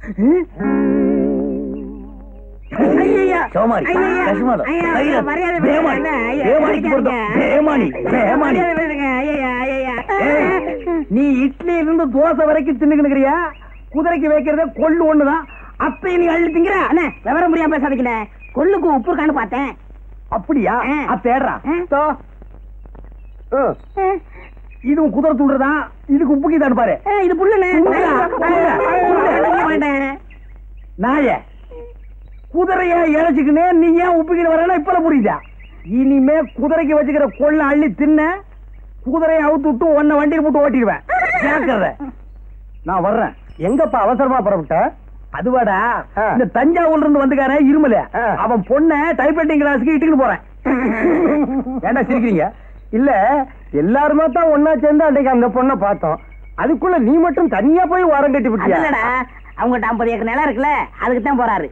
நீ இட்லி இருந்து தோசை வரைக்கும் தின்னுக்கிறியா? குதிரைக்கு வைக்கிறத கொள்ளு ஒண்ணுதான். அப்ப நீ அள்ளி திங்கிற? விவரம் புரியாம பேசாதீங்க. கொள்ளுக்கு உப்பு இருக்கான்னு பார்த்தேன். அப்படியா? தேடுறா. இதுவும் குதிரை தூண்டுறதான். இதுக்கு உப்புக்கு தான் பாரு. இது புல்லுண்ணே. நாய குதிரைய இழைச்சுக்கினே நீ ஏன் உப்புக்கிட்டு வரனா இப்ப புரியுதா? இனிமே குதிரைக்கு வச்சுக்கிற கொள்ள அள்ளி தின்ன குதிரையை அவுத்து விட்டு உன்னை வண்டியில் போட்டு ஓட்டிடுவேன். கேட்கறத நான் வர்றேன். எங்கப்பா அவசரமா புறப்பட்ட? அதுவாடா, இந்த தஞ்சாவூர்ல இருந்து வந்துக்கார இருமல அவன் பொண்ண டைப்ரைட்டிங் கிளாஸுக்கு இட்டுக்கிட்டு போறேன். ஏண்டா சிரிக்கிறீங்க? இல்ல எல்லாருமே தான் ஒன்னா சேர்ந்து அன்றைக்கு அந்த பொண்ணை பார்த்தோம். அதுக்குள்ள நீ மட்டும் தனியா போய் வாரம் கட்டி விட்டியா? அவங்ககிட்ட 50 ஏக்கர் நிலம் இருக்குல்ல, அதுக்கு தான் போறாரு.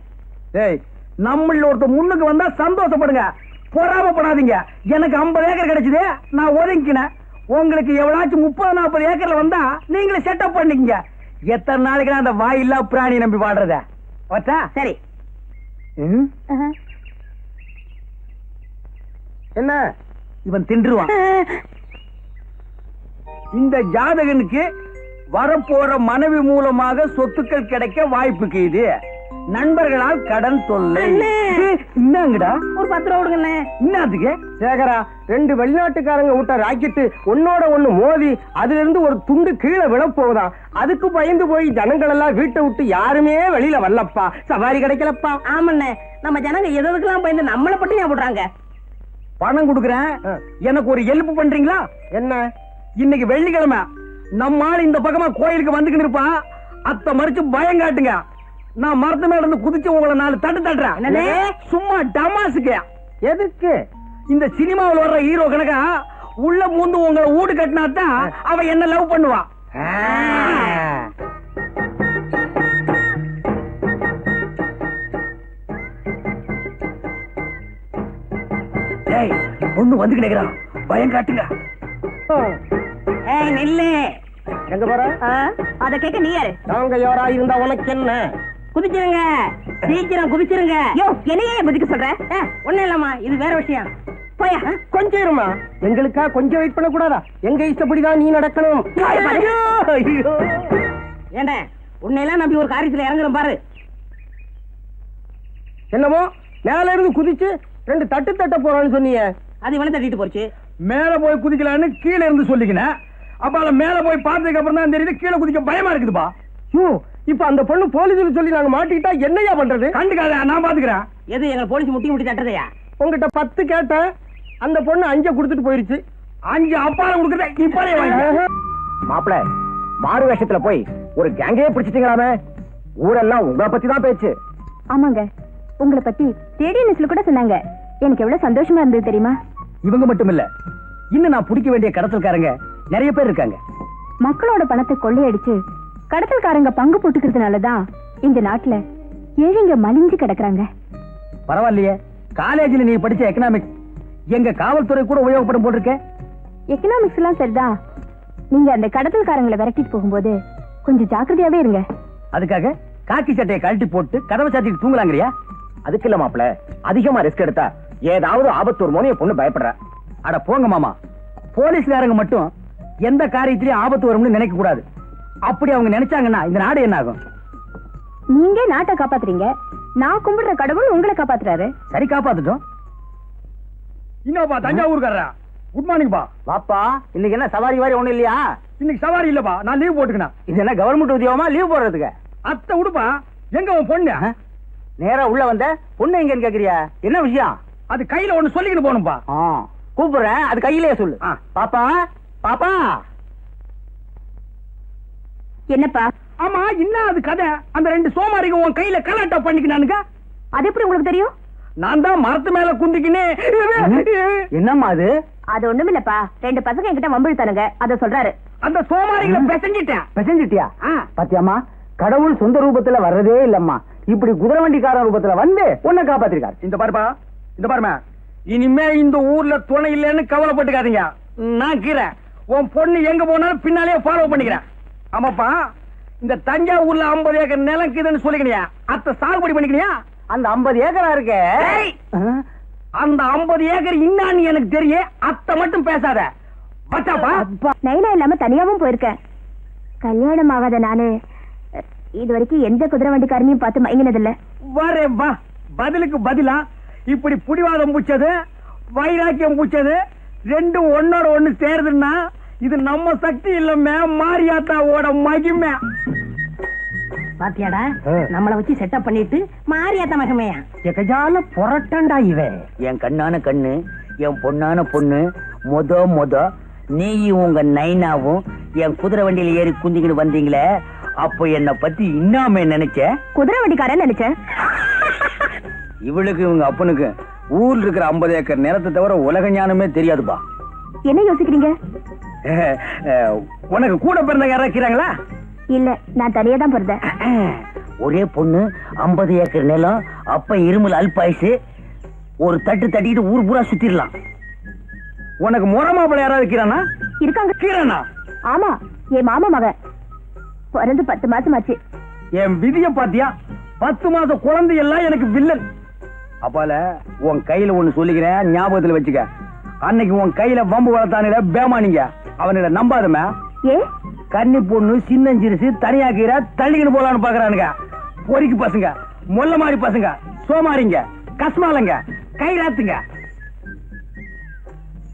ஏய், நம்மள ஒருத்த முன்னுக்கு வந்தா சந்தோஷப்படுங்க, பொறாமப்படாதீங்க. எனக்கு 50 ஏக்கர் கிடைச்சது, நான் ஒதுங்கினேன். உங்களுக்கு எவ்வளாச்சும் 30-40 ஏக்கர்ல வந்தா நீங்களே செட்டப் பண்ணிக்கங்க. எத்தனை நாளைக்கு அந்த வாயில்லா பிராணி நம்பி வாடுறத? வச்சா சரி. என்ன இவன் தின்றுவான். இந்த ஜாதகனுக்கு வரப்போற மனைவி மூலமாக சொத்துக்கள் கிடைக்க வாய்ப்புக்கு இது. நண்பர்களால் கடன் தொல்லை. என்னங்கடா ஒரு 10 ரூபா கொடுங்க. என்னதுக்கு? சேகரா, 2 வெளிநாட்டுக்காரங்க விட்ட ராக்கெட்டு ஒன்னோட ஒண்ணு மோதி அதுல இருந்து ஒரு துண்டு கீழே விழப்போகுதான். அதுக்கு பயந்து போய் ஜனங்கள் எல்லாம் வீட்டை விட்டு யாருமே வெளியில வரலப்பா. சவாரி கிடைக்கலப்பா. ஆமண்ணே, நம்ம ஜனங்க எதுக்கெல்லாம் பயந்து நம்மளை பட்டி போடுறாங்க. பணம் கொடுக்குறேன், எனக்கு ஒரு ஹெல்ப் பண்றீங்களா? என்ன? இன்னைக்கு வெள்ளிக்கிழமை நம்ம ஆள் இந்த பக்கமா கோயிலுக்கு வந்துக்கிட்டு இருப்பான். அத்த மறிச்சு பயம் காட்டுங்க. நான் மரத்து மேல இருந்து குதிச்சு உங்களை 4 தட்டு தட்டுறேன். சும்மா டமாசுக்கு. எதுக்கு? இந்த சினிமாவில் வர்ற ஹீரோ கணக்கா உள்ள பூந்து உங்களை ஊடு கட்டினாத்தான் அவன் என்ன லவ் பண்ணுவான். ஒண்ணு வந்து கிடைக்கிறான், பயம் காட்டுங்க. நில்லு. எங்க போற? அத கேட்க நீ யாரு? நாங்க யாரா இருந்தா உனக்கு என்ன? குதிச்சிருங்க, சீக்கிரம் குதிச்சிருங்க. யோ, என்னையே குதிக்க சொல்ற? ஒண்ணு இல்லம்மா, இது வேற விஷயம். போயா, கொஞ்சம் இருமா. எங்களுக்கா கொஞ்சம் வெயிட் பண்ண கூடாதா? எங்க இஷ்டப்படிதான் நீ நடக்கணும். ஏண்ட உன்னையெல்லாம் நம்பி ஒரு காரியத்துல இறங்குறோம் பாரு. என்னமோ மேல இருந்து குதிச்சு 2 தட்டு தட்ட போறான்னு சொன்னீங்க. அது இவனை தட்டிட்டு போச்சு. மேல போய் குதிக்கலான்னு கீழே இருந்து சொல்லிக்கினேன். அப்ப மேல போய் பார்த்ததுக்கு அப்புறம் தான் தெரியுது கீழே குதிக்க பயமா இருக்குதுப்பா. இப்ப அந்த பொண்ணு போலீஸ் சொல்லி நாங்க மாட்டிக்கிட்டா என்னையா பண்றது? கண்டுக்காத, நான் பாத்துக்கிறேன். எது எங்க போலீஸ் முட்டி தட்டுறதையா? உங்ககிட்ட 10 கேட்டேன், அந்த பொண்ணு 5 கொடுத்துட்டு போயிருச்சு. 5 அப்பால கொடுக்கறத இப்பவே வாங்க. மாப்பிள, மாறு வேஷத்துல போய் ஒரு கேங்கே பிடிச்சிட்டீங்களாமே. ஊரெல்லாம் உங்களை பத்தி தான் பேச்சு. ஆமாங்க, உங்களை பத்தி ரேடியோ நியூஸ்ல கூட சொன்னாங்க. எனக்கு எவ்வளவு சந்தோஷமா இருந்தது தெரியுமா? இவங்க மட்டும் இல்ல, இன்னும் நான் பிடிக்க வேண்டிய கடத்தல்காரங்க நிறைய பேர் இருக்காங்க. மக்களோட பணத்தை கொள்ளையடிச்சு கடத்தல்காரங்க பங்கு போட்டுக்கிறதுனாலதான் இந்த நாட்டுல ஏழைங்க மலிஞ்சு கிடக்குறாங்க. பரவாயில்லையே, காலேஜில் நீ படிச்ச எக்கனாமிக்ஸ் எங்க காவல்துறை கூட உபயோகப்படும் போட்டிருக்க. எக்கனாமிக்ஸ் எல்லாம் சரிதான். நீங்க அந்த கடத்தல்காரங்களை விரட்டிட்டு போகும்போது கொஞ்சம் ஜாக்கிரதையாவே இருங்க. அதுக்காக காக்கி சட்டையை கழட்டி போட்டு கதவை சாத்திட்டு தூங்கலாங்கறியா? அதுக்கு இல்ல மாப்பிள, அதிகமா ரிஸ்க் எடுத்தா ஏதாவது ஆபத்து ஒரு மோனிய பொண்ணு பயப்படுற. அட போங்க மாமா, போலீஸ்காரங்க மட்டும் எந்த காரியத்திலயும் ஆபத்து வரும்னு நினைக்க கூடாது. அப்படி அவங்க நினைச்சாங்கன்னா இந்த நாடு என்ன ஆகும்? நீங்க நாட்டை காப்பாத்துறீங்க, நான் கும்பிடுற கடவுள் உங்களை காப்பாத்துறாரு. சரி, காப்பாத்துட்டோம். இன்னப்பா தஞ்சாவூர்காரரா, குட் மார்னிங் பா. வாப்பா, இன்னைக்கு என்ன சவாரி வாரி ஒண்ணு இல்லையா? இன்னைக்கு சவாரி இல்லப்பா, நான் லீவ் போட்டுக்கணும். இது என்ன கவர்மெண்ட் உத்தியோகமா லீவ் போடுறதுக்கு? அத்தை உடுப்பா. எங்க உன் பொண்ணு? நேரா உள்ள வந்த பொண்ணு எங்கன்னு கேக்குறியா? என்ன விஷயம்? அது கையில ஒண்ணு சொல்லிக்கிட்டு போகணும்பா. கூப்பிடுறேன், அது கையிலேயே சொல்லு. பாப்பா, பாப்பா. என்னப்பா? ஆமா, என்ன அது கதை? அந்த 2 சோமாரிங்க உன் கையில கலாட்டா பண்ணிக்கினானுங்க. அது எப்படி உங்களுக்கு தெரியும்? நான் தான் மரத்து மேல குந்திக்கினே. என்னம்மா அது? அது ஒண்ணுமில்லப்பா, 2 பசங்க என்கிட்ட வம்பிழுத்தானுங்க, அத சொல்றாரு. அந்த சோமாரிகளை பெசஞ்சிட்டேன். பெசஞ்சிட்டியா? பாத்தியாமா, கடவுள் சொந்த ரூபத்துல வர்றதே இல்லம்மா, இப்படி குதிரை வண்டிக்கார ரூபத்துல வந்து உன்னை காப்பாத்திருக்காரு. இந்த பாருப்பா, இந்த பாருமா, இனிமே இந்த ஊர்ல துணை இல்லைன்னு கவலைப்பட்டுக்காதீங்க. நான் கீரை உன் பொண்ணு எங்க போனாலும் பின்னாலே ஃபாலோ பண்ணிக்கிறேன். ஆமாப்பா, இந்த தஞ்சாவூர்ல 50 ஏக்கர் நிலம் இருக்குதுன்னு சொல்லிக்கினியா? அத்தை சாகுபடி பண்ணிக்கினியா? அந்த 50 ஏக்கரா இருக்கு. ஏய், அந்த 50 ஏக்கர் இன்னான்னு எனக்கு தெரியும். அத்தை மட்டும் பேசாத. வச்சாப்பா. நைனா இல்லாம தனியாவும் போயிருக்கேன். கல்யாணம் ஆகாத நானு இது வரைக்கும் எந்த குதிரை வண்டிக்காரனையும் பார்த்து மயங்கினதில்ல. வரே வா. பதிலுக்கு பதிலா இப்படி புடிவாதம் பூச்சது, வைராக்கியம் பூச்சது ரெண்டும் ஒன்னோட ஒண்ணு சேருதுன்னா இது நம்ம சக்தி இல்லமே, மாரியாத்தாவோட மகிமை. பாத்தியாடா, நம்மள வச்சு செட்டப் பண்ணிட்டு மாரியாத்தா மகமையா எகஜால புரட்டண்டா இவன். என் கண்ணான கண்ணு, என் பொண்ணான பொண்ணு, மொத நீயும் உங்க நைனாவும் என் குதிரை வண்டியில ஏறி குந்திக்கிட்டு வந்தீங்களே, அப்போ என்ன பத்தி இன்னாம நினைச்ச? குதிரை வண்டிக்காரன் நினைச்சேன். இவளுக்கு இவங்க அப்பனுக்கு ஊர்ல இருக்கிற 50 ஏக்கர் நிலத்தை தவிர உலக ஞானமே தெரியாதுப்பா. என்ன யோசிக்கிறீங்க? உனக்கு கூட பிறந்த யாரா இருக்கிறாங்களா? இல்ல, நான் தனியா தான் பிறந்தேன். ஒரே பொண்ணு, 50 ஏக்கர் நிலம், அப்ப இருமல் அல்பாயுசு, ஒரு தட்டு தட்டிட்டு ஊர் பூரா சுத்திடலாம். உனக்கு முறை மாப்பிள்ளை யாராவது இருக்கிறானா? இருக்காங்க. கீரனா? ஆமா, என் மாமா மகன் பிறந்து 10 மாசம் ஆச்சு. என் விதிய பாத்தியா? 10 மாச குழந்தை எல்லாம் எனக்கு வில்லன். அப்பால உன் கையில ஒண்ணு சொல்லிக்கிறேன், ஞாபகத்துல வச்சுக்க. அன்னைக்கு உன் கையில பம்பு வளர்த்தானுல பேமானிங்க, அவனிட நம்பாதமே. ஏ, கன்னி பொண்ணு சின்னஞ்சிரிசு தனியாக்கிற தள்ளிக்கிட்டு போலான்னு பாக்குறானுங்க. பொறிக்கு பசங்க, மொல்ல மாதிரி பசங்க, சோமாரிங்க, கஸ்மாலங்க, கைராத்துங்க.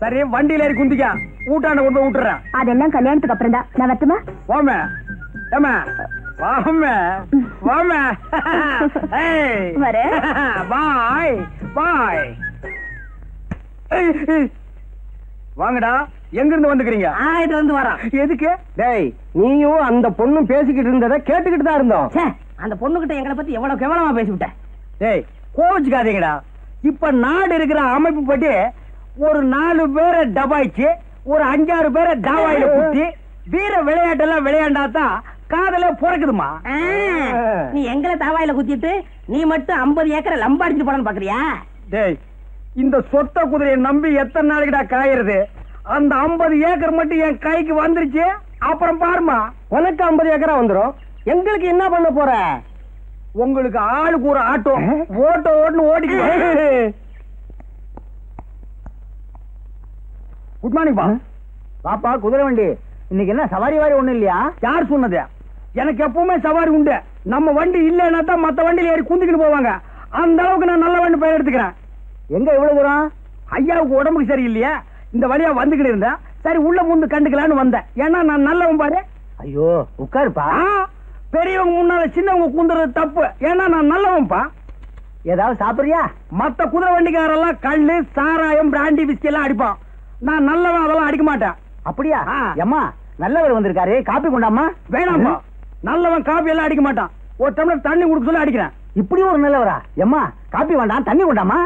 சரி, வண்டியில ஏறி குந்திக்க, ஊட்டாண்ட கொண்டு போய் விட்டுறேன். அதெல்லாம் கல்யாணத்துக்கு அப்புறம் தான். நான் வரட்டுமா? வாமே ஏமா, வாமே வாமே. வரேன். பாய் பாய். வாங்கடா. எங்க இருந்து வந்துக்கிறீங்க? இது வந்து வரோம். எதுக்கு? டேய், நீயும் அந்த பொண்ணும் பேசிக்கிட்டு இருந்ததை கேட்டுக்கிட்டு தான் இருந்தோம். ச்சே, அந்த பொண்ணுகிட்ட எங்களை பத்தி எவ்வளவு கேவலமா பேசிவிட்டேன். டேய், கோவிச்சுக்காதீங்கடா. இப்ப நாடு இருக்கிற அமைப்பு பற்றி ஒரு 4 பேரை டபாய்ச்சு, ஒரு 5-6 பேரை டாவாயில குத்தி வீர விளையாட்டெல்லாம் விளையாண்டாதான் காதலே பிறக்குதுமா. நீ எங்களை தாவாயில குத்திட்டு நீ மட்டும் 50 ஏக்கரை லம்பாடிச்சு போடன்னு பாக்குறியா? டேய், இந்த சொத்த குதிரையை நம்பி எத்தனை நாளைக்குடா காயறது? அந்த 50 ஏக்கர் மட்டும் என் கைக்கு வந்துருச்சு, அப்புறம் பாருமா. உனக்கு 50 ஏக்கரா வந்துரும். எங்களுக்கு என்ன பண்ண போற? உங்களுக்கு ஆளுக்கு ஒரு ஆட்டோ ஓட்ட ஓட்டுன்னு ஓடிக்கு. குட் மார்னிங் பா. பாப்பா, குதிரை வண்டி இன்னைக்கு என்ன சவாரி வாரி ஒண்ணும் இல்லையா? யார் சொன்னது? எனக்கு எப்பவுமே சவாரி உண்டு. நம்ம வண்டி இல்லைன்னா தான் மத்த வண்டியில ஏறி குந்திக்கிட்டு போவாங்க. அந்த அளவுக்கு நான் நல்ல வண்டி பெயர் எடுத்துக்கிறேன். எங்க இவ்வளவு தூரம்? ஐயாவுக்கு உடம்புக்கு சரியில்லையா, இந்த வழியா வந்துகிட்டு இருந்தேன். சரி, உள்ள முந்து கண்டுக்கலான்னு வந்தேன். ஏன்னா நான் நல்லவன் பாரு. ஐயோ, உட்காருப்பா. பெரியவங்க முன்னால சின்னவங்க குந்துறது தப்பு. ஏன்னா நான் நல்லவன்பா. ஏதாவது சாப்பிடுறியா? மத்த குதிரை வண்டிக்காரெல்லாம் கல்லு, சாராயம், பிராண்டி, விஸ்கி எல்லாம் அடிப்பான். நான் நல்லவன், அதெல்லாம் அடிக்க மாட்டேன். அப்படியா? அம்மா, நல்லவர் வந்திருக்காரு, காப்பி கொண்டாமா. வேணாம்பா, நல்லவன் காப்பி எல்லாம் அடிக்க மாட்டான். ஒரு டம்ளர் தண்ணி குடுக்க சொல்லி அடிக்கிறேன். இப்படி ஒரு நல்லவரா? எம்மா, காப்பி வேண்டாம், தண்ணி கொண்டாமா.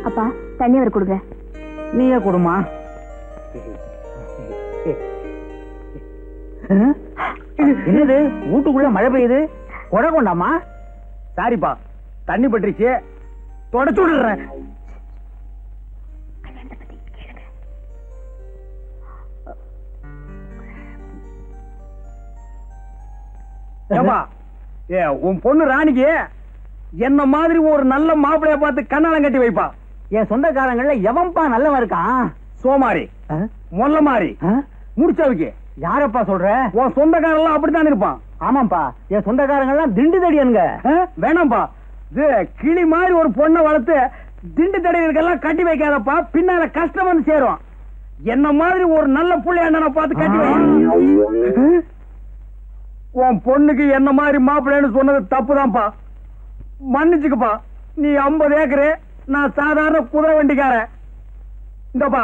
அப்பா, தண்ணி அவர் கொடுங்க. நீயே கொடுமா. என்னது, வீட்டுக்குள்ள மழை பெய்யுது? கொடை கொண்டாமா. சாரிப்பா, தண்ணி பட்டுருச்சு, தொடச்சு விடுறேன். ஏப்பா, உன் பொண்ணு ராணிக்கு என்ன மாதிரி ஒரு நல்ல மாப்பிளைய பார்த்து கண்ணாலம் கட்டி வைப்பா. என் சொந்தக்காரங்கள்ல எவன்பா நல்லவன் இருக்கான்? சோமாரி, மொல்ல மாதிரி, முடிச்சவுக்கு. யாரப்பா சொல்ற? உன் சொந்தக்காரெல்லாம் அப்படித்தான் இருப்பான். ஆமாப்பா, என் சொந்தக்காரங்கள்லாம் திண்டு தடியனுங்க. வேணாம்பா, இது கிளி மாதிரி ஒரு பொண்ணை வளர்த்து திண்டு தடைகளுக்கெல்லாம் கட்டி வைக்காதப்பா, பின்னால கஷ்டம் வந்து சேரும். என்ன மாதிரி ஒரு நல்ல புள்ளை அண்ணனை பார்த்து கட்டி வை. உன் பொண்ணுக்கு என்ன மாதிரி மாப்பிள்ளைன்னு சொன்னது தப்புதான்ப்பா, மன்னிச்சுக்கப்பா. நீ 50 ஏக்கரு, நான் சாதாரண குதிரை வண்டிக்காரன். இந்தப்பா,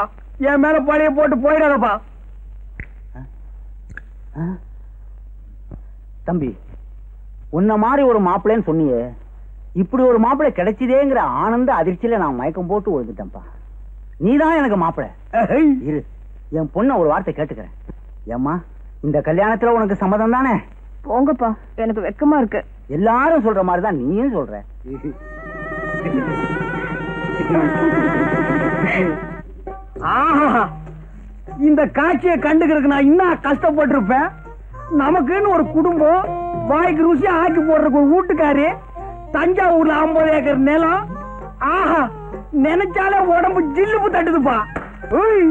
என் மேல பழைய போட்டு போயிடாதப்பா. தம்பி, உன்ன மாதிரி ஒரு மாப்பிள்ளைன்னு சொன்னியே, இப்படி ஒரு மாப்பிள்ளை கிடைச்சதேங்கிற ஆனந்த அதிர்ச்சியில நான் மயக்கம் போட்டு விழுந்துட்டேன்ப்பா. நீதான் எனக்கு மாப்பிள்ளை. இரு, என் பொண்ண ஒரு வார்த்தை கேட்டுக்கிறேன். ஏம்மா, இந்த கல்யாணத்துல உனக்கு சம்மதம் தானே? போங்கப்பா, எனக்கு வெக்கமா இருக்கு. எல்லாரும் சொல்ற மாதிரிதான் நீயும் சொல்ற. ஆஹா, இந்த காட்சியை கண்டுக்கிறதுக்கு நான் இன்னும் கஷ்டப்பட்டிருப்பேன். நமக்குன்னு ஒரு குடும்பம், வாய்க்கு ருசியா ஆக்கி போடுறதுக்கு ஒரு வீட்டுக்காரு, தஞ்சாவூர்ல 50 ஏக்கர் நிலம். ஆஹா, நினைச்சாலே உடம்பு ஜில்லுப்பு தட்டுதுப்பா. உய்.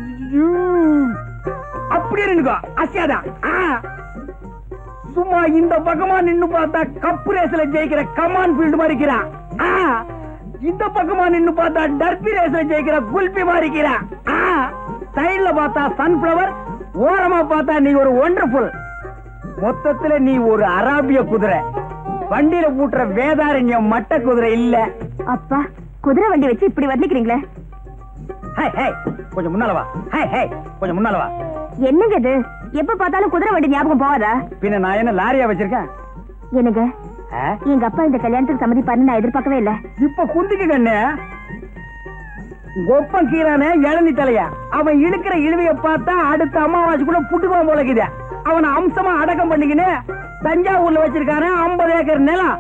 ஐயோ. அப்படியே நின்னுக்கோ, அசியாதா. சும்மா இந்த பக்கமா நின்னு பார்த்தா கப்பு ரேஸ்ல ஜெயிக்கிற கமான் ஃபீல்டு மாதிரி இருக்கிறா. இந்த பக்கமா நின்னு பார்த்தா டர்பி ரேஸ்ல ஜெயிக்கிற குல்பி மாதிரி இருக்கிறா. சைடுல பார்த்தா சன்ஃபிளவர், ஓரமா பார்த்தா நீ ஒரு ஒண்டர்ஃபுல். மொத்தத்துல நீ ஒரு அராபிய குதிரை, வண்டியில பூட்டுற வேதாரண்யம் மட்ட குதிரை இல்ல. அப்பா, குதிரை வண்டி வச்சு இப்படி வர்ணிக்கிறீங்களே. ஹே ஹே, கொஞ்சம் முன்னால வா. ஹே ஹே, கொஞ்சம் முன்னால வா. என்னங்க இது? எப்ப பார்த்தாலும் குதிரை வண்டி ஞாபகம் போகாதா? பின்ன நான் என்ன லாரியா வச்சிருக்கேன்? என்னங்க, எங்க அப்பா இந்த கல்யாணத்துக்கு சம்மதிப்பாருன்னு நான் எதிர்பார்க்கவே இல்ல. இப்ப குந்திக்கு கண்ணு ஒப்பம் கீரானே இளநி தலையா, அவன் இழுக்கிற இழுவைய பார்த்தா அடுத்த அமாவாசைக்குள்ள புட்டுக்குவான் போலக்குது. அவனை அம்சமா அடக்கம் பண்ணிக்கின்னு தஞ்சாவூர்ல வச்சிருக்கானே 50 ஏக்கர் நிலம்.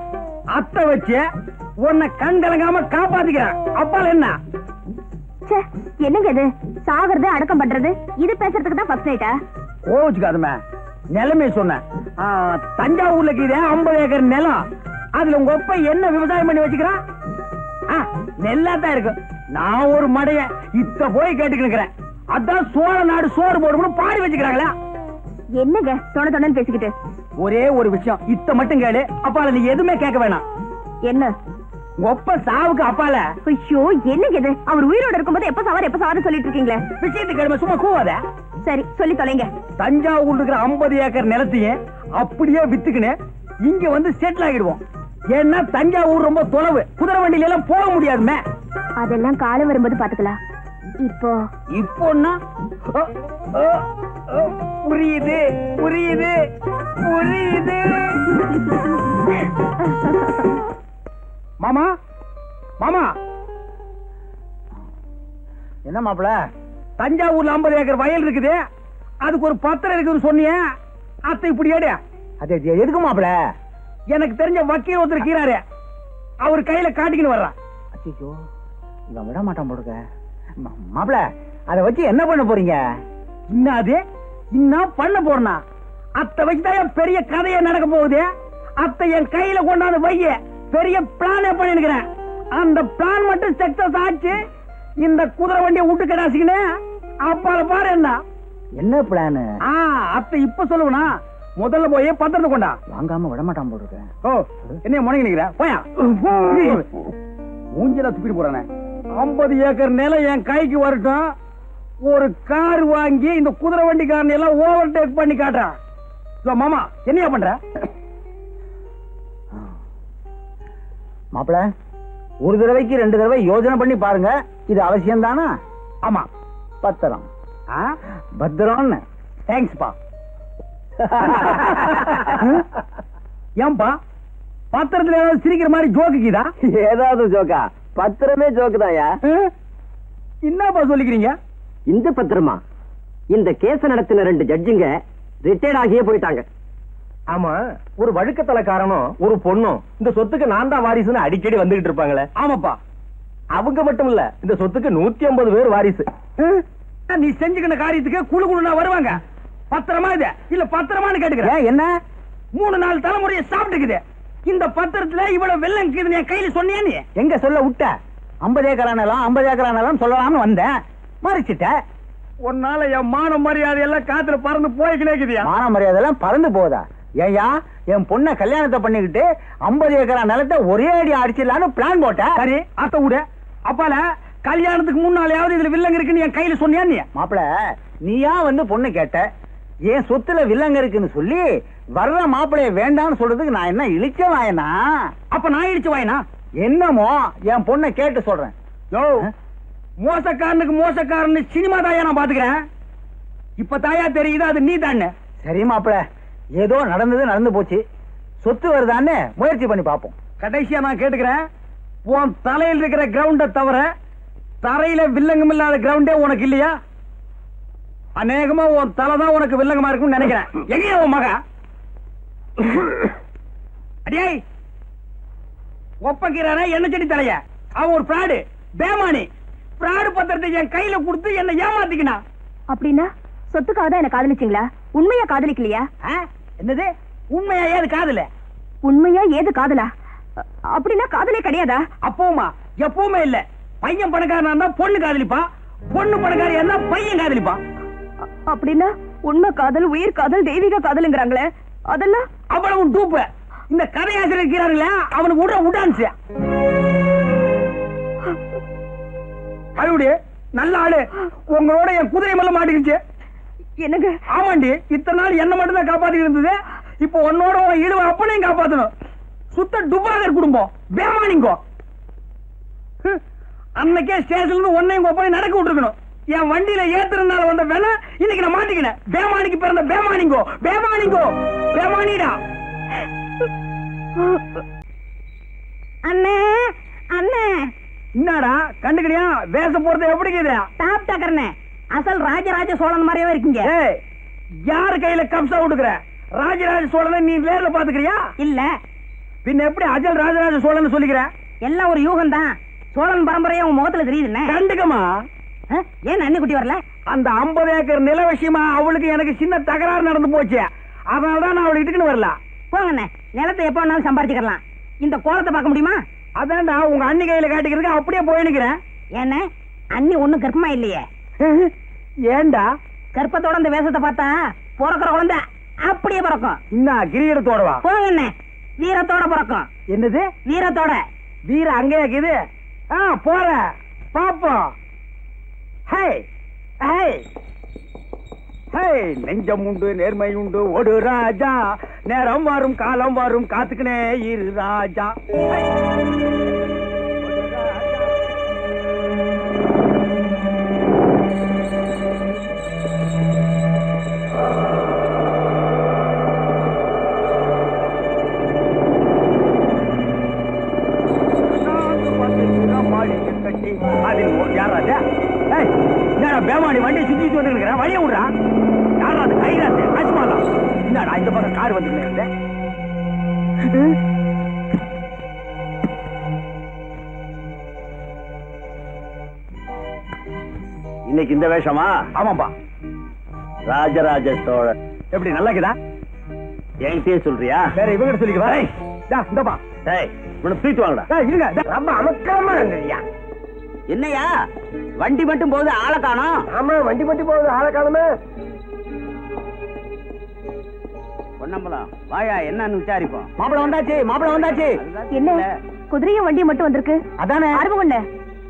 அத்தை வச்சு உன்னை கண் கலங்காம காப்பாத்திக்கிறான். அப்பால என்ன? ச்சே, என்னங்க இது? சாகிறது அடக்கம் பண்றது, இது பேசுறதுக்கு தான் ஃபர்ஸ்ட் நைட்டா? கோவிச்சுக்காதுமே, நிலைமை சொன்னேன். தஞ்சாவூர்ல கீழே 50 ஏக்கர் நிலம். அதுல உங்க ஒப்ப என்ன விவசாயம் பண்ணி வச்சுக்கிறான்? நெல்லாதான் இருக்கு. நான் ஒரு மடைய இத்த போய் கேட்டுக்கிறேன். அதான் சோழ நாடு சோறு போடும்னு பாடி வச்சுக்கிறாங்களா? என்னங்க தொண தொணன்னு பேசிக்கிட்டு? ஒரே ஒரு விஷயம், இத்த மட்டும் கேளு. அப்பால நீ எதுவுமே கேட்க வேணாம். என்ன? ஒப்ப சாவுக்கு அப்பால. ஐயோ, என்னங்க இது? அவர் உயிரோட இருக்கும்போது எப்ப சாவாரு சொல்லிட்டு இருக்கீங்களே. விஷயத்துக்கு கேளுமா, சும்மா கூவாத. சரி, சொல்லி தொலைங்க. தஞ்சாவூர் இருக்கிற 50 ஏக்கர் நிலத்தையும் அப்படியே வித்துக்கின்னு இங்க வந்து செட்டில் ஆகிடுவோம். ஏன்னா தஞ்சாவூர் ரொம்ப தொலைவு, குதிரை வண்டியில எல்லாம் போக முடியாதுமே. அதெல்லாம் காலம் வரும்போது பாத்துக்கலாம். இப்போன்னா புரியுது புரியுது புரியுது. மாமா மாமா, என்ன மாப்பிள? தஞ்சாவூர்ல 50 ஏக்கர் வயல் இருக்குது, அதுக்கு ஒரு பத்திரம் இருக்குன்னு சொன்னிய. அத்தை இப்படி ஏடு. அது எதுக்கு மாப்பிள? எனக்கு தெரிஞ்ச வக்கீல் ஒருத்தர் இருக்கிறாரு, அவர் கையில காட்டிக்கின்னு வர்றான். அச்சோ, இவன் விட மாட்டான் போடுங்க. மாப்பிள, அதை வச்சு என்ன பண்ண போறீங்க? இன்னாது இன்னும் பண்ண போறனா? அத்தை வச்சுதான் பெரிய கதையே நடக்க போகுது. அத்தை என் கையில கொண்டாந்து வைய பெரிய பிளானே பண்ணிருக்கிறேன். அந்த பிளான் மட்டும் சக்சஸ் ஆச்சு, இந்த குதிரை வண்டியை விட்டு கடாசிக்கினே அப்பால பாரு. என்ன பிளான்? அத்தை இப்ப சொல்லுவனா? முதல்ல போய் பத்திரத்தை கொண்டா. வாங்காம விட மாட்டான் போடுங்க. ஓ, என்ன முனைக்கு நிக்கிற? போயா மூஞ்சில துப்பிட்டு போறானே. 50 ஏக்கர் நிலம் என் கைக்கு வரட்டும், ஒரு கார் வாங்கி இந்த குதிரை வண்டிக்காரன் எல்லாம் ஓவர் டேக் பண்ணி காட்டுறான். மாமா என்னையா பண்ற? மாப்பிள, ஒரு தடவைக்கு 2 தடவை யோசனை பண்ணி பாருங்க. இது அவசியம் தானா? ஆமா, பத்திரம். பத்திரம்னு. தேங்க்ஸ்பா. ஏன்பா பத்திரத்துல ஏதாவது சிரிக்கிற மாதிரி ஜோக்குதா? ஏதாவது ஜோக்கா? பத்திரமே ஜோக்குதாயா? என்னப்பா சொல்லிக்கிறீங்க? இந்த பத்திரமா? இந்த கேஸ நடத்தின 2 ஜட்ஜுங்க ரிட்டையர்ட் ஆகியே போயிட்டாங்க. ஆமா, ஒரு வழுக்கத்தலைக்காரனும் ஒரு பொண்ணும் இந்த சொத்துக்கு நான் தான் வாரிசுன்னு அடிக்கடி வந்துகிட்டு இருப்பாங்களே. ஆமாப்பா, அவங்க மட்டும் இல்ல, இந்த சொத்துக்கு 150 பேர் வாரிசு. நீ செஞ்சுக்கிற காரியத்துக்கு குழு குழுனா வருவாங்க. பத்திரமா இது இல்ல பத்திரமானு கேட்டுக்கிறேன். என்ன 3-4 தலைமுறையை சாப்பிட்டுக்குது. இந்த பத்திரத்துல இவ்வளவு வெள்ளம் இருக்குதுன்னு என் கையில சொன்னியா? நீ எங்க சொல்ல விட்ட? 50 ஏக்கரானாலும் 50 ஏக்கரானாலும் சொல்லலாம்னு வந்தேன், மறைச்சிட்ட. உன்னால என் மான மரியாதை எல்லாம் காத்துல பறந்து போய்க்கினேக்குதியா? மான மரியாதை எல்லாம் பறந்து போதா? ஏயா, என் பொண்ண கல்யாணத்தை பண்ணிக்கிட்டு 50 ஏக்கரா நிலத்தை ஒரே அடி அடிச்சிடலான்னு பிளான் போட்ட. சரி, அத்த விடு. அப்பால கல்யாணத்துக்கு முன்னாலேயாவது இதுல வில்லங்க இருக்குன்னு என் கையில சொன்னியா? நீ மாப்பிள, நீயா வந்து பொண்ணு கேட்ட, என் சொத்துல வில்லங்க இருக்குன்னு சொல்லி வர்ற மாப்பிளைய வேண்டாம்னு சொல்றதுக்கு நான் என்ன இழிச்ச வாயனா? அப்ப நான் இழிச்ச வாயனா? என்னமோ என் பொண்ணை கேட்டு சொல்றேன். யோ, மோசக்காரனுக்கு மோசக்காரன்னு சினிமா தாயா நான் பாத்துக்கிறேன். இப்ப தாயா தெரியுது அது நீ தானே. சரி மாப்பிள, ஏதோ நடந்து போச்சு, சொத்து வருதான்னு முயற்சி பண்ணி பாப்போம். கடைசியா நான் கேட்டுக்கிறேன், உன் தலையில் இருக்கிற கிரவுண்ட தவிர தரையில வில்லங்கம் இல்லாத கிரவுண்டே உனக்கு இல்லையா? அநேகமா உன் தலைதான் உனக்கு வில்லங்கமா இருக்கும்னு நினைக்கிறேன். எங்க உன் மக? அடியே, ஒப்பக்கிறான என்ன செடி தலைய? அவன் ஒரு பிராடு. பேமானி பிராடு பத்திரத்தை என் கையில கொடுத்து என்ன ஏமாத்திக்கினா. அப்படின்னா சொத்துக்காக தான் என்ன காதலிச்சீங்களா? உண்மையா காதலிக்கலையா? என்னது உண்மையா ஏது காதல? உண்மையா ஏது காதலா? அப்படின்னா காதலே கிடையாதா? அப்பவுமா எப்பவுமே இல்ல. பையன் பணக்காரனா இருந்தா பொண்ணு காதலிப்பா, பொண்ணு பணக்காரியா இருந்தா பையன் காதலிப்பா. அப்படின்னா உண்மை காதல், உயிர் காதல், தெய்வீக காதல்ங்கறாங்களே, அதெல்லாம் அவ்வளவு டூப்பு. இந்த கதையாசிரியர் இருக்கிறார்களே அவனுக்கு உடான்ஸ். அழுடி நல்ல ஆளு. உங்களோட என் குதிரை மேல மாட்டிக்கிச்சு. என்னங்க? ஆமாண்டி, இத்தனை நாள் என்ன மட்டும் தான் காப்பாத்தி இருந்தது. இப்போ உன்னோட இழுவ அப்பனையும் காப்பாத்தணும். சுத்த டுபாகர் குடும்பம் பேமானிங்கோ. அன்னைக்கே ஸ்டேஷன்ல ஒன்னையும் ஒப்பனை நடக்க விட்டுருக்கணும். என் வண்டியில ஏத்துறதுனால வந்த வேலை இன்னைக்கு நான் மாட்டிக்கினேன். பேமானிக்கு பிறந்த பேமானிங்கோ, பேமானிங்கோ, பேமானிடா. அண்ணே அண்ணே, என்னடா கண்டுக்கிறியா? வேஷ போறது எப்படி இருக்குது? டாப் டாக்கர்னே, அசல் ராஜராஜ சோழன் மாதிரியே இருக்கீங்க. யாரு கையில கம்சா விட்டுக்கிற? ராஜராஜ சோழனை நீ நேர்ல பாத்துக்கிறியா? இல்ல பின்ன எப்படி அஜல் ராஜராஜ சோழன் சொல்லிக்கிற? எல்லாம் ஒரு யூகம் தான். சோழன் பரம்பரையா உன் முகத்துல தெரியுதுண்ணே. கண்டுக்கமா. ஏன் அண்ணி குட்டி வரல? அந்த 50 ஏக்கர் நில விஷயமா அவளுக்கு எனக்கு சின்ன தகராறு நடந்து போச்சு. அதனாலதான் நான் அவளை இட்டுக்குன்னு வரல. போங்கண்ணே, நிலத்தை எப்ப வேணாலும் சம்பாதிச்சுக்கலாம். இந்த கோலத்தை பார்க்க முடியுமா? அதான்டா உங்க அண்ணி கையில காட்டிக்கிறதுக்கு அப்படியே போய் நிக்கிறேன். ஏண்ணே, அண்ணி ஒண்ணும் கர்ப்பமா இல்லையே. ஏண்டா? கர்ப்பத்தோட இந்த வேஷத்தை பார்த்தா பிறக்கிற குழந்தை அப்படியே பிறக்கும். இன்னும் கிரீடத்தோடவா? போங்கண்ணே, வீரத்தோட பிறக்கும். என்னது வீரத்தோட? வீர அங்கே இருக்குது. போற பாப்போம். நெஞ்சம் உண்டு, நேர்மை உண்டு, ஒரு ராஜா. நேரம் வரும் காலம் வரும், காத்துக்கினே இரு ராஜா. பேமானி வண்டி சுத்தி வந்து வழிய விடுறா. யாரா அது? கைராத்து அஜ்மாலா. என்னடா இந்த பக்கம் கார் வந்துருக்க? இன்னைக்கு இந்த வேஷமா? ஆமாப்பா. ராஜராஜ சோழன் எப்படி நல்லா இருக்குதா? என்கிட்டயே சொல்றியா? வேற இவங்க சொல்லிக்குவா? இந்தப்பா தூக்கிட்டு வாங்கடா. இருங்க, ரொம்ப அமக்கமா இருந்தியா? என்னையா வண்டி மட்டும் போகுது, ஆளை காணோம்? ஆமா, வண்டி மட்டும் போகுது, ஆளை காணுமே. பொன்னம்பலம் வாயா, என்னன்னு விசாரிப்போம். மாப்பிள வந்தாச்சு, மாப்பிள வந்தாச்சு. என்ன குதிரையும் வண்டியும் மட்டும் வந்திருக்கு? அதானே அருவகுண்ட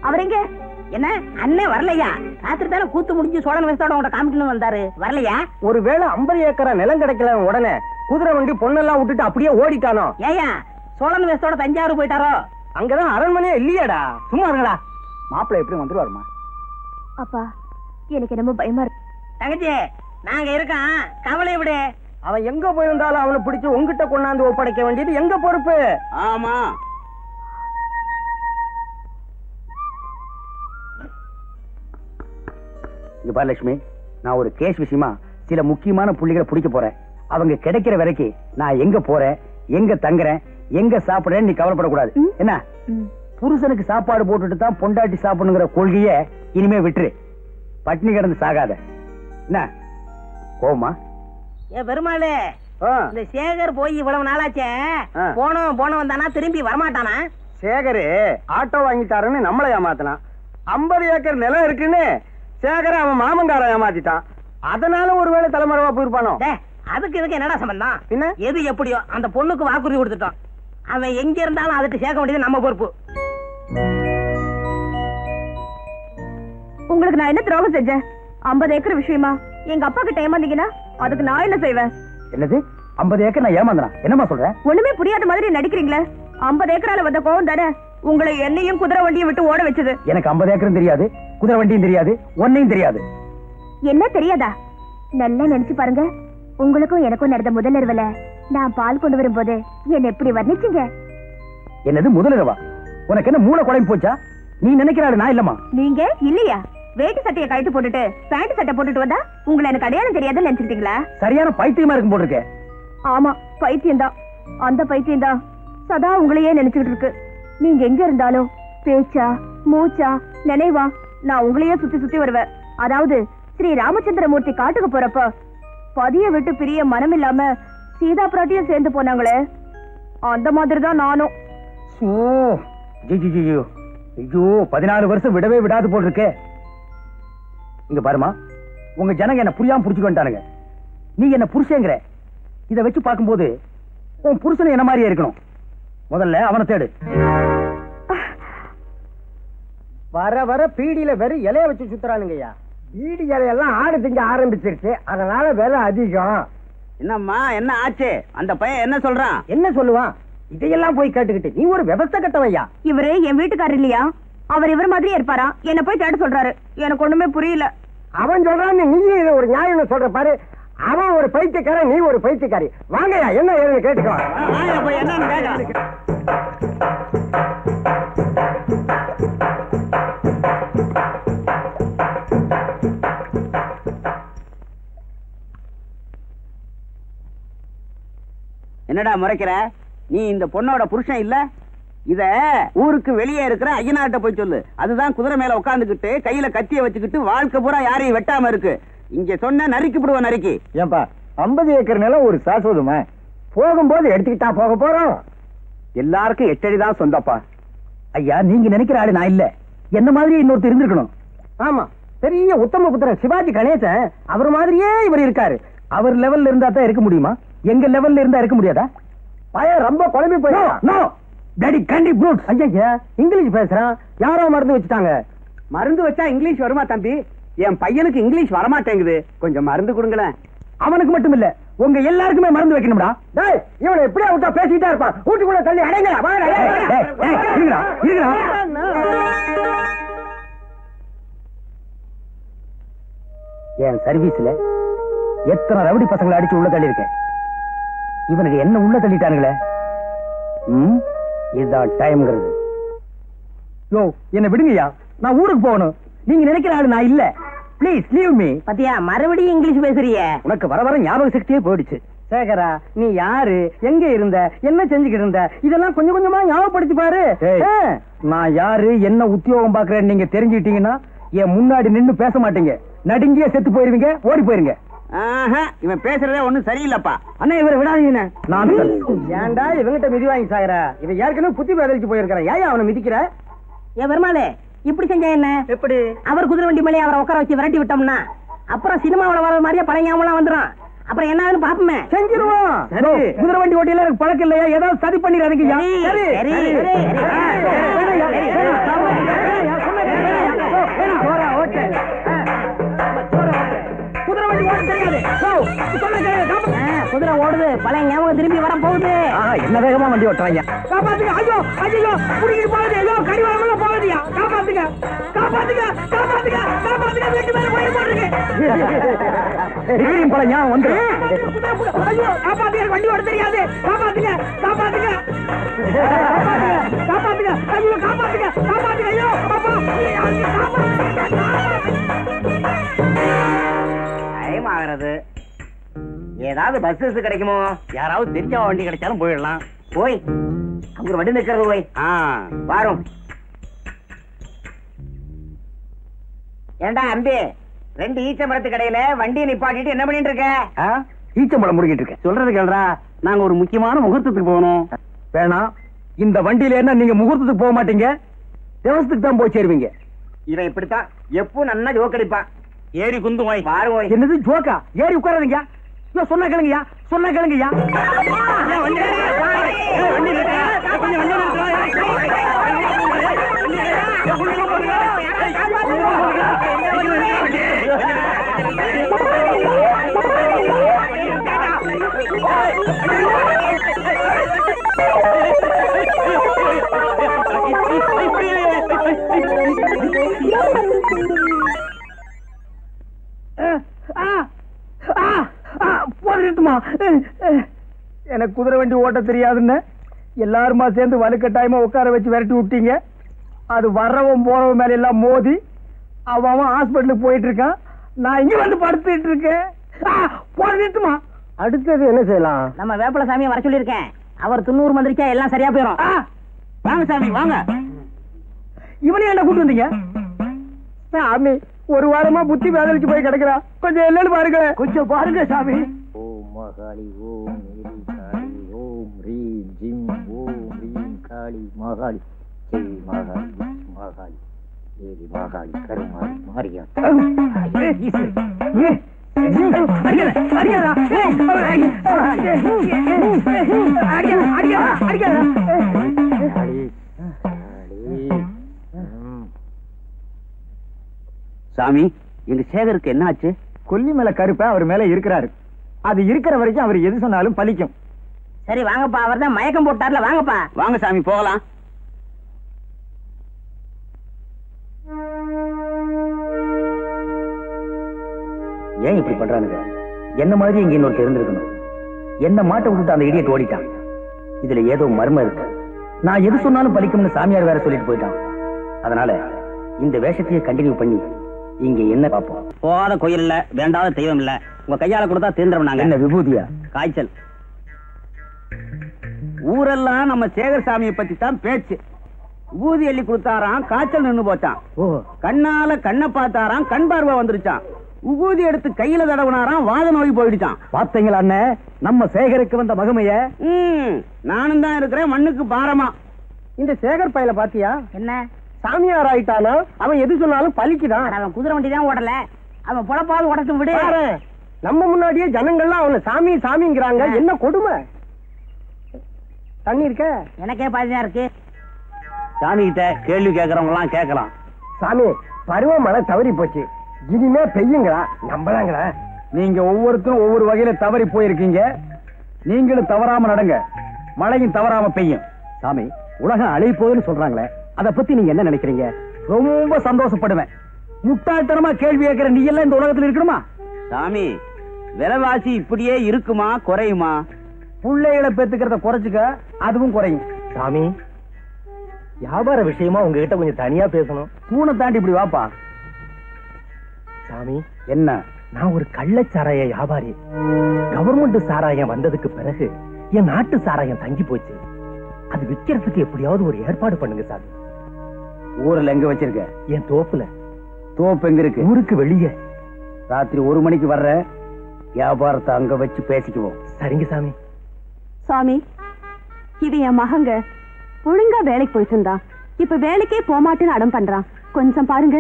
அவர் எங்க? என்ன அண்ணே வரலையா? ராத்திரி தானே கூத்து முடிஞ்சு சோழன் வேஷத்தோட உங்களை காமிக்கணும் வந்தாரு, வரலையா? ஒருவேளை 50 ஏக்கரா நிலம் கிடைக்கல உடனே குதிரை வண்டி பொண்ணெல்லாம் விட்டுட்டு அப்படியே ஓடிட்டானோ? ஏயா சோழன் வேஷத்தோட தஞ்சாவூர் போயிட்டாரோ? அங்கதான் அரண்மனையே இல்லையாடா. சும்மா இருங்கடா. மாப்பிள எப்படி வந்துருவாருமா? அப்பா எனக்கு என்னமோ பயமா இருக்கு. தங்கச்சி நாங்க இருக்கோம், கவலை விடு. அவன் எங்க போயிருந்தாலும் அவனை பிடிச்சு உங்ககிட்ட கொண்டாந்து ஒப்படைக்க வேண்டியது எங்க பொறுப்பு. ஆமா. இங்க பாரு லட்சுமி, நான் ஒரு கேஸ் விஷயமா சில முக்கியமான புள்ளிகளை பிடிக்க போறேன். அவங்க கிடைக்கிற வரைக்கும் நான் எங்க போறேன், எங்க தங்குறேன், எங்க சாப்பிடுறேன் நீ கவலைப்படக்கூடாது. என்ன? புருஷனுக்கு சாப்பாடு போட்டுட்டு தான் பொண்டாட்டி சாப்பிடணுங்கிற கொள்கைய இனிமே விட்டுரு. பட்டினி கிடந்து சாகாத. என்ன கோமா? ஏ பெருமாளு, இந்த சேகர் போய் இவ்வளவு நாளாச்சே, போனவன் வந்தானா திரும்பி வரமாட்டானா? சேகரு ஆட்டோ வாங்கிட்டாருன்னு நம்மளை ஏமாத்தலாம். 50 ஏக்கர் நிலம் இருக்குன்னு சேகர அவன் மாமங்கார ஏமாத்திட்டான். அதனால ஒருவேளை தலைமறைவா போயிருப்பானோ? அதுக்கு இதுக்கு என்னடா சம்பந்தம்? என்ன? எது எப்படியோ அந்த பொண்ணுக்கு வாக்குறுதி கொடுத்துட்டோம். அவன் எங்க இருந்தாலும் அதுக்கு சேர்க்க வேண்டியது நம்ம பொறுப்பு. உங்களுக்கு நான் என்ன துரோகம் செஞ்சேன்? 50 ஏக்கர் விஷயமா எங்க அப்பா கிட்ட ஏமாந்தீங்கன்னா அதுக்கு நான் என்ன செய்வேன்? என்னது 50 ஏக்கர் நான் ஏமாந்தனா? என்னமா சொல்ற? ஒண்ணுமே புரியாத மாதிரி நடிக்கிறீங்களே. 50 ஏக்கரால வந்த கோவம் தானே உங்களை என்னையும் குதிரை வண்டியை விட்டு ஓட வச்சது. எனக்கு 50 ஏக்கரும் தெரியாது, குதிரை வண்டியும் தெரியாது, ஒன்னையும் தெரியாது. என்ன தெரியாதா? நல்லா நினைச்சு பாருங்க. உங்களுக்கும் எனக்கும் நடந்த முதல் இரவுல நான் பால் கொண்டு வரும்போது என்ன எப்படி வர்ணிச்சீங்க? என்னது முதலிரவா? உனக்கு என்ன மூளை குழம்பு போச்சா? நீ நினைக்கிறாரு நான் இல்லமா? நீங்க இல்லையா? வேட்டி சட்டையை கழட்டி போட்டுட்டு பேண்ட் சட்டை போட்டுட்டு வந்தா உங்களை எனக்கு அடையாளம் தெரியாதுன்னு நினைச்சிட்டீங்களா? சரியான பைத்தியமா இருக்கும் போட்டிருக்க. ஆமா, பைத்தியம் தான். அந்த பைத்தியம் தான் சதா உங்களையே நினைச்சுக்கிட்டு இருக்கு. நீங்க எங்க இருந்தாலும் பேச்சா மூச்சா நினைவா நான் உங்களையே சுத்தி சுத்தி வருவேன். அதாவது ஸ்ரீ ராமச்சந்திரமூர்த்தி காட்டுக்கு போறப்ப பதிய விட்டு பிரிய மனம் இல்லாம சீதா பிராட்டியும் சேர்ந்து போனாங்களே, அந்த மாதிரி தான் நானும். ஐயோ 14 வருஷம் விடவே விடாது போல் இருக்கே. இங்க பாருமா, உங்க ஜனங்க என்ன புரியாம புடிச்சுட்டு வந்துட்டானுங்க. நீ என்ன புருஷங்கிற, இத வச்சு பார்க்கும்போது உன் புருஷன் என்ன மாதிரியே இருக்கணும். முதல்ல அவனை தேடு. வர வர பீடியில வெறும் இலைய வச்சு சுத்துறானுங்கய்யா. பீடி இலையெல்லாம் ஆடு திங்க ஆரம்பிச்சிருச்சு, அதனால விலை அதிகம். என்னம்மா என்ன ஆச்சு? அந்த பையன் என்ன சொல்றான்? என்ன சொல்லுவான்? இதையெல்லாம் போய் கேட்டுக்கிட்டு நீ ஒரு விவசாய கட்டவையா? இவரு என் வீட்டுக்காரர் இல்லையா? அவர் இவர் மாதிரியே இருப்பாரா? என்ன போய் தேட சொல்றாரு. எனக்கு ஒண்ணுமே புரியல. அவன் சொல்றான், நீ இதை ஒரு நியாயம் சொல்ற பாரு. அவன் ஒரு பைத்தியக்காரன், நீ ஒரு பைத்தியக்காரி. வாங்கயா, என்ன ஏதுன்னு கேட்டுக்கலாம். என்னடா முறைக்கிற? நீ இந்த பொண்ணோட புருஷன் இல்ல? இத ஊருக்கு வெளியே இருக்கிற ஐயனார்ட்ட போய் சொல்லு. அதுதான் குதிரை மேல உட்காந்துக்கிட்டு கையில கத்திய வச்சுக்கிட்டு வாழ்க்கை பூரா யாரையும் வெட்டாம இருக்கு. இங்க சொன்ன நறுக்கி விடுவோம். நறுக்கி. ஏன்பா 50 ஏக்கர் நிலம் ஒரு சாஸ்வதமா? போகும்போது எடுத்துக்கிட்டா போக போறோம். எல்லாருக்கும் 8 அடி தான் சொந்தப்பா. ஐயா, நீங்க நினைக்கிற ஆளு நான் இல்ல. என்ன மாதிரி இன்னொருத்தர் இருந்திருக்கணும். ஆமா, பெரிய உத்தம புத்திரன் சிவாஜி கணேசன் அவர் மாதிரியே இவர் இருக்காரு. அவர் லெவல்ல இருந்தா தான் இருக்க முடியுமா? எங்க லெவல்ல இருந்தா இருக்க முடியாதா? பையன் ரொம்ப குழம்பி போயிடும். டாடி கண்டி ப்ரூட். ஐயா, இங்கிலீஷ் பேசுறான். யாரோ மருந்து வச்சுட்டாங்க. மருந்து வச்சா இங்கிலீஷ் வருமா தம்பி? என் பையனுக்கு இங்கிலீஷ் வரமாட்டேங்குது, கொஞ்சம் மருந்து கொடுங்களேன். அவனுக்கு மட்டும் இல்ல, உங்க எல்லாருக்குமே மருந்து வைக்கணும்டா. டேய், இவனை எப்படியா விட்டா பேசிட்டே இருப்பான். வீட்டுக்குள்ள தள்ளி அடைங்க. என் சர்வீஸ்ல எத்தனை ரவுடி பசங்களை அடிச்சு உள்ள தள்ளி இருக்கேன். இவனுக்கு என்ன உள்ள தள்ளிட்டானுங்களே. இதுதான் டைம்ங்கிறது. யோ, என்ன விடுங்கய்யா, நான் ஊருக்கு போகணும். நீங்க நினைக்கிற ஆளு நான் இல்ல. Please leave me. பத்தியா மறுபடியும் இங்கிலீஷ் பேசுறிய? உனக்கு வர வர ஞாபக சக்தியே போயிடுச்சு. சேகரா, நீ யாரு, எங்க இருந்த, என்ன செஞ்சுக்கிட்டு இருந்த, இதெல்லாம் கொஞ்சம் கொஞ்சமா ஞாபகப்படுத்தி பாரு. நான் யாரு, என்ன உத்தியோகம் பாக்குறேன்னு நீங்க தெரிஞ்சுக்கிட்டீங்கன்னா என் முன்னாடி நின்னு பேச மாட்டீங்க. நடுங்கியே செத்து போயிருவீங்க, ஓடி போயிருங்க. இவன் பேசுறதே ஒண்ணும் சரியில்லப்பா. அண்ணா, இவரை விடாதீங்க. நான் ஏன்டா இவங்கிட்ட மிதி வாங்கி சாகுற? இவன் ஏற்கனவே புத்தி பதிலிச்சு போயிருக்கிறான். ஏன் அவனை மிதிக்கிற? ஏன் பெருமாளே, இப்படி செஞ்சா என்ன? எப்படி? அவர் குதிரை வண்டி மேலே அவரை உட்கார வச்சு விரட்டி விட்டோம்னா அப்புறம் சினிமாவில் வர மாதிரியே பழையாமலாம் வந்துடும். அப்புறம் என்ன பாப்போமே. செஞ்சிருவோம். குதிரை வண்டி ஓட்டியில எனக்கு பழக்கம் இல்லையா? ஏதாவது சதி பண்ணிடுறதுக்கு. குதிரை ஓடுது, பழைய ஞாபகம் திரும்பி வர போகுது. என்ன வேகமா வண்டி ஓட்டுறாங்க. காப்பாத்துங்க. ஐயோ ஐயோ, குடிக்கிட்டு போகுது. ஐயோ, கடிவாளம் போகுதுயா. காப்பாத்துங்க, காப்பாத்துங்க, காப்பாத்துங்க, காப்பாத்துங்க. வீட்டு மேல போய் போடுறீங்க. பல ஞாபகம் வந்து. ஐயோ, காப்பாத்துங்க, வண்டி ஓட தெரியாது. காப்பாத்துங்க, காப்பாத்துங்க, காப்பாத்துங்க. ஐயோ, காப்பாத்துங்க, காப்பாத்துங்க. ஐயோ அப்பா, டைம் ஆகிறது. ஏதாவது பஸ் கிடைக்குமோ? யாராவது தெரிஞ்ச வண்டி கிடைச்சாலும் போயிடலாம். போய் அங்க ஒரு வண்டி நிற்கிறது. போய் வாரும். ஏண்டா அம்பி, 2 ஈச்சம்பழத்து கடையில வண்டியை நிப்பாட்டிட்டு என்ன பண்ணிட்டு இருக்க? ஈச்சம்பழம் முடிக்கிட்டு இருக்கேன். சொல்றது கேள்றா, நாங்க ஒரு முக்கியமான முகூர்த்தத்துக்கு போகணும். வேணாம், இந்த வண்டியில என்ன நீங்க முகூர்த்தத்துக்கு போக மாட்டீங்க, தேவசத்துக்கு தான் போய் சேருவீங்க. இவன் இப்படித்தான் எப்போ நன்னா ஜோக் அடிப்பான். ஏறி குந்து போய் பாருங்க. என்னது ஜோக்கா? ஏறி உட்காராதீங்க. சொன்ன கேளுங்கய்யா, சொன்ன கேளுங்கய்யா. எனக்கு குதிரை வண்டி ஓட்ட தெரியாதுன்னு எல்லாருமா சேர்ந்து வலுக்கட்டாயமா உட்கார வச்சு விரட்டி விட்டீங்க. அது வர்றவன் போறவன் மேல எல்லாம் மோதி அவன் ஹாஸ்பிட்டலுக்கு போயிட்டு இருக்கான். நான் இங்க வந்து படுத்துட்டு இருக்கேன். போட்டுமா அடுத்தது என்ன செய்யலாம்? நம்ம வேப்பல சாமியை வர சொல்லியிருக்கேன். அவர் 90 மந்திரிச்சா எல்லாம் சரியா போயிடும். வாங்க சாமி வாங்க. இவனையும் என்ன கூட்டு வந்தீங்க? சாமி ஒரு வாரமா புத்தி வேதளிச்சு போய் கிடக்குறா, கொஞ்சம் என்னன்னு பாருங்க. கொஞ்சம் பாருங்க சாமி. ஓம் மகாளி ஓம் நீலி காளி ஓம் ரீம் ஜிம் ஓம் ரீம் காளி மகாளி ஜெய் மகாளி மகாளி தேவி மகாளி கருமாளி மாரியா சாமி, எங்க சேகருக்கு என்ன ஆச்சு? கொல்லி மேல கருப்ப அவர் மேல இருக்கிறாரு. அது இருக்கிற வரைக்கும் அவர் எது சொன்னாலும் பலிக்கும். சரி வாங்கப்பா, அவர் தான் மயக்கம் போட்டார்ல, வாங்கப்பா. வாங்க சாமி போகலாம். ஏன் இப்படி பண்றானுங்க? என்ன மாதிரி இங்க இன்னொரு இருந்திருக்கணும். என்ன மாட்ட விட்டுட்டு அந்த இடியட் ஓடிட்டான். இதுல ஏதோ மர்மம் இருக்கு. நான் எது சொன்னாலும் பலிக்கும்னு சாமியார் வேற சொல்லிட்டு போயிட்டான். அதனால இந்த வேஷத்தையே கண்டினியூ பண்ணி இங்க என்ன பார்ப்போம். போகாத கோயில் இல்ல, வேண்டாத தெய்வம் இல்ல, உங்க கையால கொடுத்தா தீர்ந்துரும். நாங்க என்ன விபூதியா? காய்ச்சல். ஊரெல்லாம் நம்ம சேகர் சாமியை பத்தி தான் பேச்சு. ஊதி அள்ளி கொடுத்தாராம், காய்ச்சல் நின்னு போச்சான். கண்ணால கண்ணை பார்த்தாராம், கண் பார்வை வந்துருச்சான். உபூதி எடுத்து கையில தடவுனாராம், வாத நோய் போயிடுச்சான். பாத்தீங்களா அண்ணே, நம்ம சேகருக்கு வந்த மகிமைய? நானும் தான் இருக்கிறேன் மண்ணுக்கு பாரமா. இந்த சேகர் பையில பாத்தியா? என்ன சாமியார் ஆயிட்டானோ, அவன் எது சொன்னாலும் பலிக்குதான். அவன் குதிரை வண்டி தான் ஓடல, அவன் பொழப்பாவது ஓடட்டும் விடு. நம்ம முன்னாடியே ஜனங்கள்லாம் அவனை சாமி சாமிங்கிறாங்க. என்ன கொடுமை. தண்ணி இருக்க? எனக்கே பாதிதான் இருக்கு. சாமி கிட்ட கேள்வி கேட்கறவங்க எல்லாம் கேட்கலாம். சாமி, பருவமழை தவறி போச்சு, இனிமே பெய்யுங்களா? நம்பலாங்களா? நீங்க ஒவ்வொருத்தரும் ஒவ்வொரு வகையில தவறி போயிருக்கீங்க. நீங்களும் தவறாம நடங்க, மழையும் தவறாம பெய்யும். சாமி, உலகம் அழிய போகுதுன்னு சொல்றாங்களே, அத பத்தி நீங்க என்ன நினைக்கிறீங்க? ரொம்ப சந்தோஷப்படுவேன். முட்டாள்தனமா கேள்வி கேட்கிற நீ எல்லாம் இந்த உலகத்துல இருக்கணுமா? சாமி, விலைவாசி இப்படியே இருக்குமா குறையுமா? பிள்ளைகளை பெத்துக்கிறத குறைச்சுக்க, அதுவும் குறையும். சாமி, வியாபார விஷயமா உங்ககிட்ட கொஞ்சம் தனியா பேசணும். தூணை தாண்டி இப்படி வாப்பா. சாமி, என்ன? நான் ஒரு கள்ளச்சாராய வியாபாரி. கவர்மெண்ட் சாராயம் வந்ததுக்கு பிறகு என் நாட்டு சாராயம் தங்கி போச்சு. அது விக்கிறதுக்கு எப்படியாவது ஒரு ஏற்பாடு பண்ணுங்க சாமி. ஊர்ல எங்க வச்சிருக்க? என் தோப்புல. தோப்பு எங்க இருக்கு? ஊருக்கு வெளியே. ராத்திரி 1 மணிக்கு வர்ற, வியாபாரத்தை அங்க வச்சு பேசிக்குவோம். சரிங்க சாமி. சாமி, இது என் மகங்க. ஒழுங்கா வேலைக்கு போயிட்டு இருந்தா, இப்ப வேலைக்கே போமாட்டுன்னு அடம் பண்றான். கொஞ்சம் பாருங்க.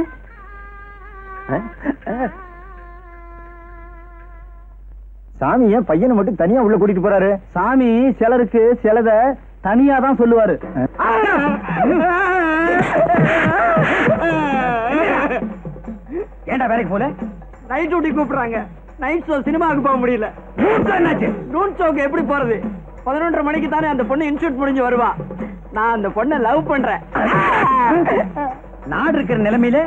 சாமி ஏன் பையனை மட்டும் தனியா உள்ள கூட்டிட்டு போறாரு? சாமி சிலருக்கு சிலத தனியா தான் சொல்லுவாரு. ஏண்டா வேலைக்கு போல? நைட் டியூட்டி கூப்பிடுறாங்க. நைட் ஷோ சினிமாவுக்கு போக முடியல. என்னாச்சு? நூன் ஷோக்கு எப்படி போறது? 11:30 மணிக்கு தானே அந்த பொண்ணு இன்ஸ்டியூட் முடிஞ்சு வருவா. நான் அந்த பொண்ணை லவ் பண்றேன். நாடு இருக்கிற நிலைமையில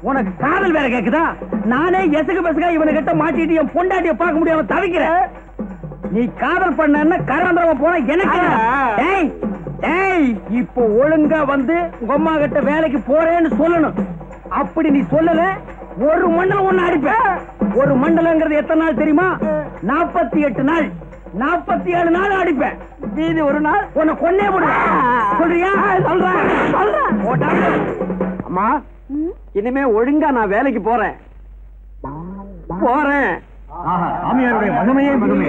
உனக்கு காதல் வேற கேக்குதா? நானே எசகு பசகா இவனை கிட்ட மாட்டிட்டு என் பொண்டாட்டிய பார்க்க முடியாம தவிக்கிறேன். நீ காதல் பண்ண கராந்திரமா போன எனக்கு. இப்போ ஒழுங்கா வந்து உங்க அம்மா கிட்ட வேலைக்கு போறேன்னு சொல்லணும். அப்படி நீ சொல்லல, ஒரு மண்டலம் ஒண்ணு அடிப்பேன். ஒரு மண்டலங்கிறது எத்தனை நாள் தெரியுமா? 48 நாள். 47 நாள் அடிப்பேன். மீதி ஒரு நாள் உன்னை கொன்னே போடுவேன். சொல்றியா? சொல்றேன். அம்மா, இனிமே ஒழுங்கா நான் வேலைக்கு போறேன். சாமியாருடைய மகிமையே மகிமை.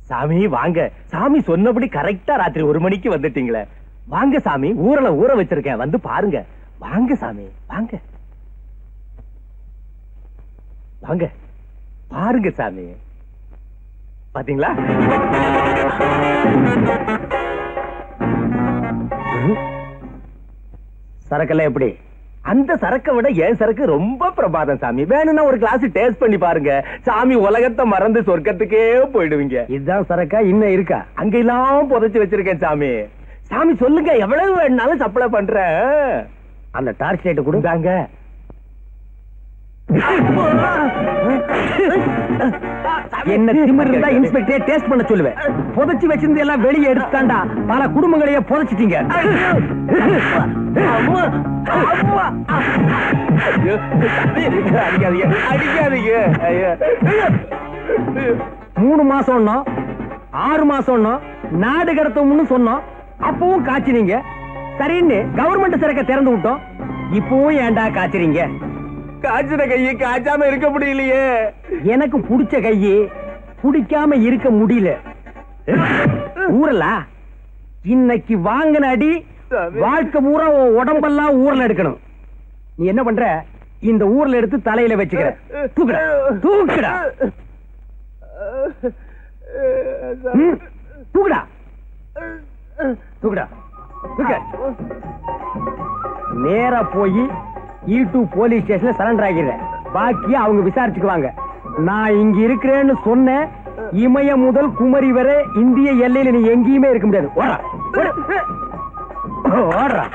சாமி வாங்க. சாமி சொன்னபடி கரெக்டா ராத்திரி 1 மணிக்கு வந்துட்டீங்களே. வாங்க சாமி, ஊரல ஊற வச்சிருக்கேன், வந்து பாருங்க. வாங்க சாமி, வாங்க வாங்க பாருங்க சாமி. பாத்தீங்களா? சரக்கெல்லாம் எப்படி? அந்த சரக்கை விட என் சரக்கு ரொம்ப பிரபாதம் சாமி. வேணும்னா ஒரு கிளாஸ் டேஸ்ட் பண்ணி பாருங்க. சாமி, உலகத்தை மறந்து சொர்க்கத்துக்கே போயிடுவீங்க. இதுதான் சரக்கா? இன்னும் இருக்கா? அங்க எல்லாம் புதைச்சு வச்சிருக்கேன் சாமி. சாமி சொல்லுங்க, எவ்வளவு வேணாலும் சப்ளை பண்றேன். அந்த டார்ச் லைட் கொடுத்தாங்க. என்ன திமிரு இருந்தா இன்ஸ்பெக்டரே டேஸ்ட் பண்ண சொல்லுவேன். புதைச்சு வச்சிருந்து எல்லாம் வெளியே எடுத்துட்டாண்டா. பல குடும்பங்களையே புதைச்சிட்டீங்க. அடிக்காதீங்க. 3 மாசம் 6 மாசம் நாடு கடத்தோம்னு சொன்னோம். அப்பவும் காய்ச்சினீங்க. சரின்னு கவர்மெண்ட் சிறக்க திறந்து விட்டோம். இப்பவும் ஏன்டா காய்ச்சறீங்க? காய்ச்சின கையை காய்ச்சாம இருக்க முடியலையே. எனக்கு புடிச்ச கையை குடிக்காம இருக்க முடியல. ஊரல இன்னைக்கு வாங்கின அடி வாழ்க்கை பூரா உடம்பெல்லாம் ஊர்ல எடுக்கணும். நீ என்ன பண்ற? இந்த ஊர்ல எடுத்து தலையில வச்சுக்கிற. தூக்குடா தூக்குடா தூக்குடா தூக்குடா தூக்க. நேரா போய் E2 போலீஸ் ஸ்டேஷன்ல சரண்டர் ஆகிறேன். பாக்கி அவங்க விசாரிச்சுக்குவாங்க. நான் இங்க இருக்கிறேன்னு சொன்ன இமய முதல் குமரி வரை இந்திய எல்லையில நீ எங்கேயுமே இருக்க முடியாது. ஓடுறா ஓடுறா.